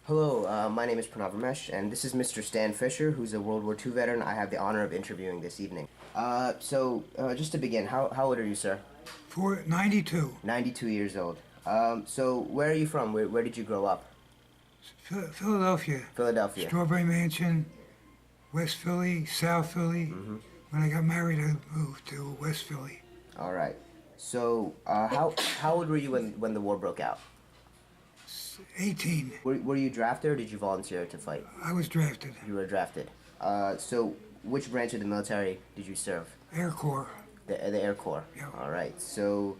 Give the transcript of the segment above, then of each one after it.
Hello, my name is Pranav Ramesh, and this is Mr. Stan Fischer, who's a World War II veteran I have the honor of interviewing this evening. Just to begin, how old are you, sir? 92. 92 years old. So, where are you from? Where did you grow up? Philadelphia. Philadelphia. Strawberry Mansion, West Philly, South Philly. When I got married, I moved to West Philly. All right. So, how old were you when the war broke out? 18. Were you drafted or did you volunteer to fight? I was drafted. You were drafted. So, which branch of the military did you serve? Air Corps. The Air Corps. Yeah. All right. So,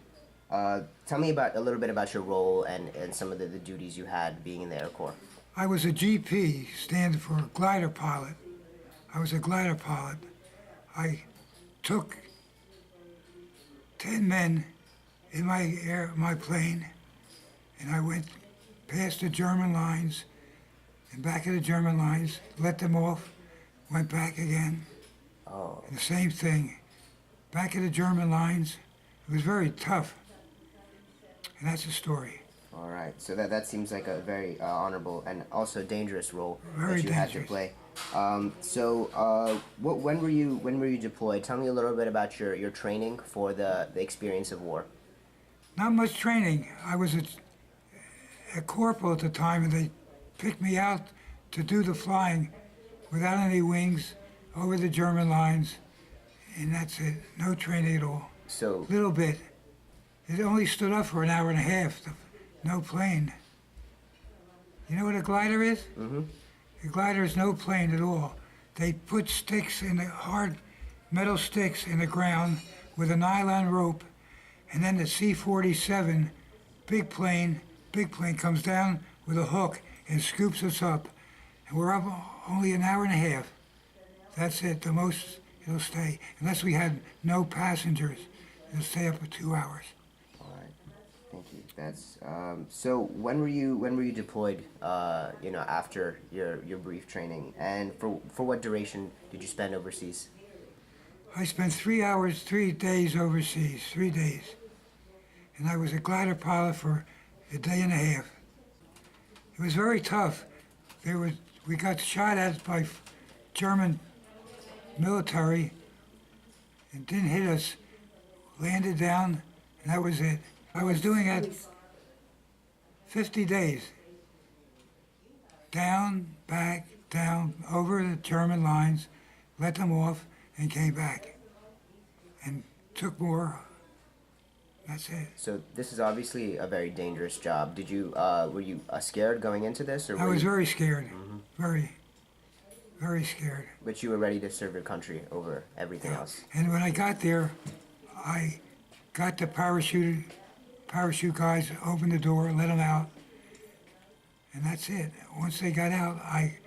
tell me a little bit about your role and some of the duties you had being in the Air Corps. I was a GP, standing for glider pilot. I was a glider pilot. I took 10 men in my plane, and I went past the German lines and back of the German lines, let them off, went back again. Oh. And the same thing. Back of the German lines. It was very tough. And that's the story. All right. So that seems like a very honorable and also dangerous role Very that you had to dangerous. play. When were you deployed? Tell me a little bit about your training for the experience of war. Not much training. I was a corporal at the time, and they picked me out to do the flying without any wings over the German lines, and that's it. No training at all. So Little bit. It only stood up for an hour and a half. No plane. You know what a glider is? Mm-hmm. A glider is no plane at all. They put sticks in the hard metal sticks in the ground with a nylon rope, and then the C-47 big plane comes down with a hook and scoops us up, and we're up only an hour and a half. That's it. The most it'll stay, unless we had no passengers. It'll stay up for 2 hours. all right. Thank you. That's so. When were you deployed? After your brief training, and for what duration did you spend overseas? I spent 3 days overseas, 3 days. And I was a glider pilot for a day and a half. It was very tough. We got shot at by German military. It didn't hit us, landed down, and that was it. I was doing that 50 days. Down, back, down, over the German lines, let them off, and came back. And took more. That's it. So this is obviously a very dangerous job. Were you scared going into this, or I was you, very scared. Very, very scared. but you were ready to serve your country over everything else? And when I got there, I got the parachute guys, opened the door, let them out, and that's it. Once they got out, I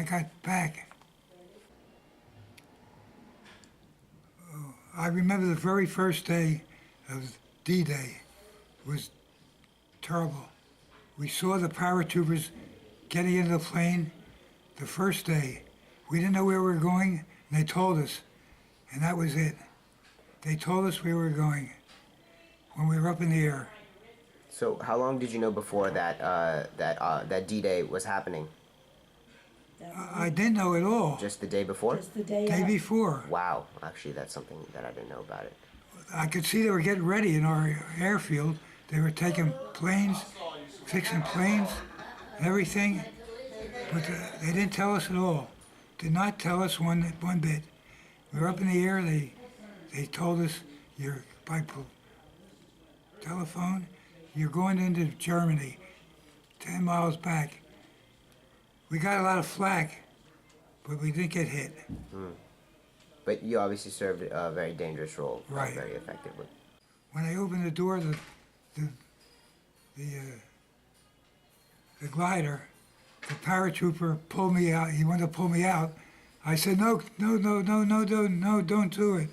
got back. I remember the very first day of D-Day was terrible. We saw the paratroopers getting into the plane the first day. We didn't know where we were going, and they told us, and that was it. They told us where we were going when we were up in the air. So how long did you know before that D-Day was happening? I didn't know at all. Just the day before? Just the day Day after. before. Wow, actually that's something that I didn't know about it. I could see they were getting ready in our airfield. They were taking planes, fixing planes, everything. But they didn't tell us at all. Did not tell us one bit. We were up in the air. They told us, you're by telephone, you're going into Germany, 10 miles back. We got a lot of flack, but we didn't get hit. But you obviously served a very dangerous role, Right. very effectively. When I opened the door, the glider, the paratrooper pulled me out. He wanted to pull me out. I said, no, don't do it.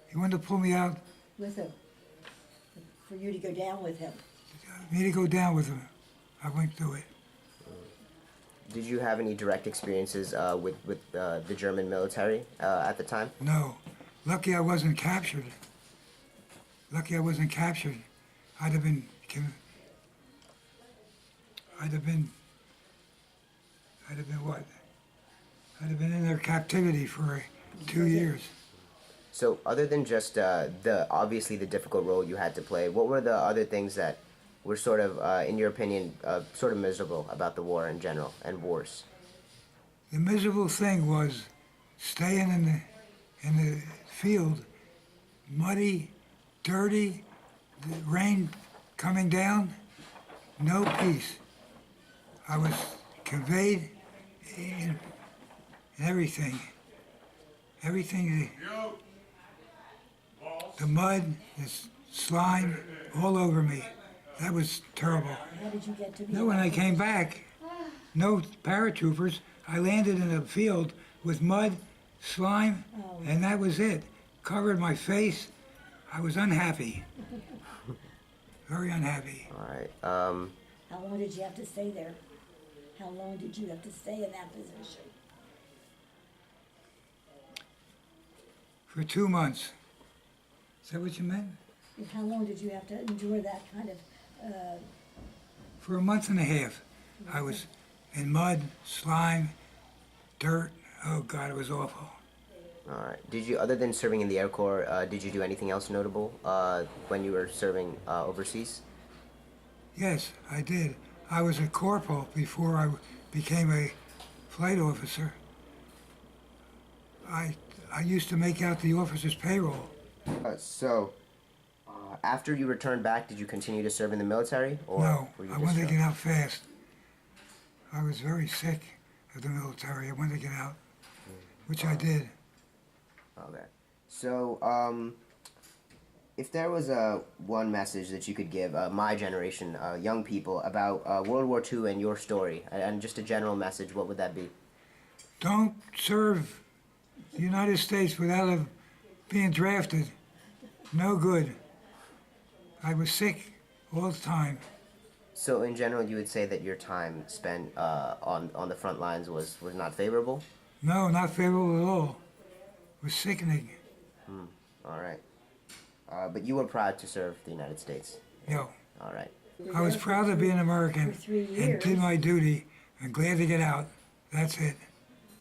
He wanted to pull me out, With him. For you to go down with him. me to go down with him. I went through it. Did you have any direct experiences with the German military at the time? No. Lucky I wasn't captured. Lucky I wasn't captured. I'd have been I'd have been what? I'd have been in their captivity for 2 years. So other than just obviously the difficult role you had to play, what were the other things that were sort of, in your opinion, sort of miserable about the war in general and wars? The miserable thing was staying in the field, muddy, dirty, the rain coming down, no peace. I was conveyed in everything. Everything, the mud, the slime, all over me. That was terrible. How did you get to be? No, when I came back, no paratroopers. I landed in a field with mud, slime, and that was it. Covered my face. I was unhappy. Very unhappy. All right. How long did you have to stay there? How long did you have to stay in that position? For 2 months. Is that what you meant? How long did you have to endure that kind of? For a month and a half. I was in mud, slime, dirt. Oh God, it was awful. All right. Did you, other than serving in the Air Corps, did you do anything else notable when you were serving overseas? Yes, I did. I was a corporal before I became a flight officer. I used to make out the officers' payroll. After you returned back, did you continue to serve in the military? Or No, were you I just wanted to get out fast. I was very sick of the military. I wanted to get out, which I did. Okay. So, if there was one message that you could give my generation, young people, about World War II and your story, and just a general message, what would that be? Don't serve the United States without being drafted. No good. I was sick all the time. So, in general, you would say that your time spent on the front lines was not favorable? No, not favorable at all. It was sickening. All right. But you were proud to serve the United States? Yo. All right. I was proud to be an American For 3 and years. did my duty. I'm glad to get out. That's it.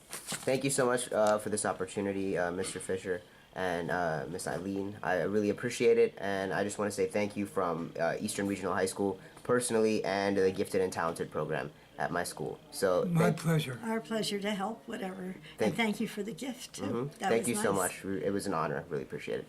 Thank you so much for this opportunity, Mr. Fischer and Miss Ilene. I really appreciate it, and I just want to say thank you from Eastern Regional High School personally and the Gifted and Talented program at my school. So My pleasure. Our pleasure to help, whatever. Thank- And thank you for the gift, too. That thank was you so nice. much. It was an honor. Really appreciate it.